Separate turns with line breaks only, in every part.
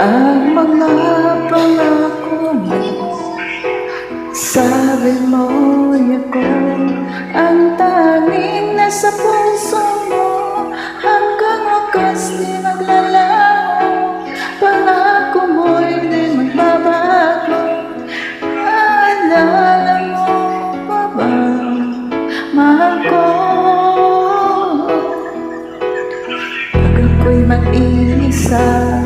Ang mga pangako mo, sabi mo'y ako ang tanging nasa puso mo. Hanggang wakas di maglalaho, pangako mo'y di magbabago. Naalala mo pa ba, mahal ko? Pag ako'y mag-iisa,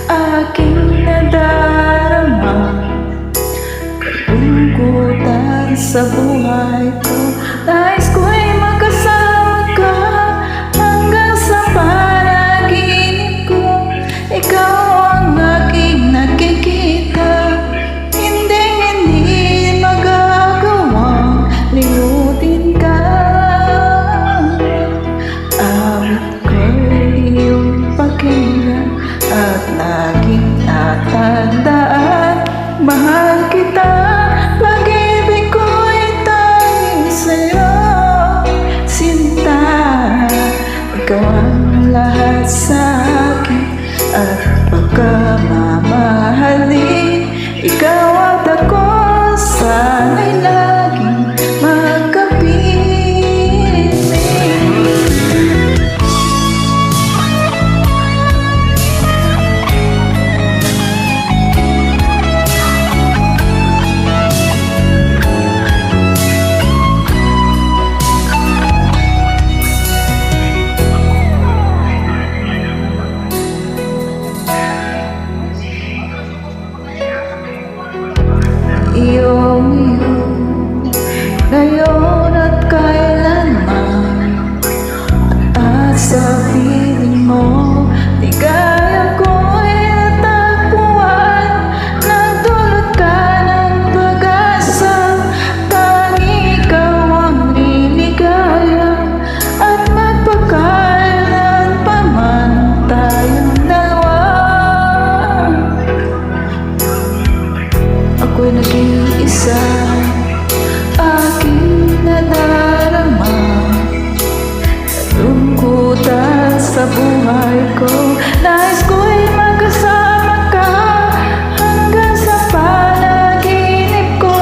aking nadarama kalungkutan sa buhay ko. Nais ko'y magkasama ka hanggang sa panaginip ko. Ikaw ang aking nakikita, hindi magagawang limutin ka. Awit ko'y iyong pakinggan at laging tatandaan, mahal kita. Pag-ibig ko'y tanging sa'yo, sinta. Ikaw ang lahat sa akin at pagkamamahalin. Ikaw at ako, sana'y laging magkapiling. Iyong ngayon at kailanman, at sa piling mo ligaya ko'y natagpuan. Nagdulot ka ng pag-asa, tanging ikaw ang liligaya, at magpakailan pa man tayong dalawa. Ako'y nag-iisa, aking nadarama kalungkutan sa buhay ko. Nais ko'y magkasama ka hanggang sa panaginip ko.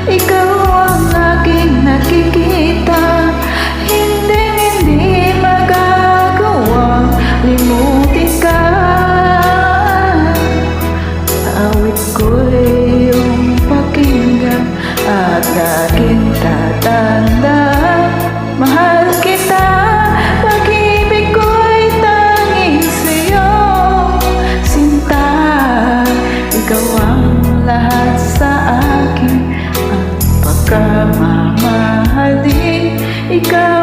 Ikaw ang aking nakikita, hindi magagawang limutin ka. Awit ko'y iyong pakinggan at laging tatandaan, mahal kita. Pag-ibig ko'y tanging sa'yo, sinta. Ikaw ang lahat sa akin at pagkamamahalin. Ikaw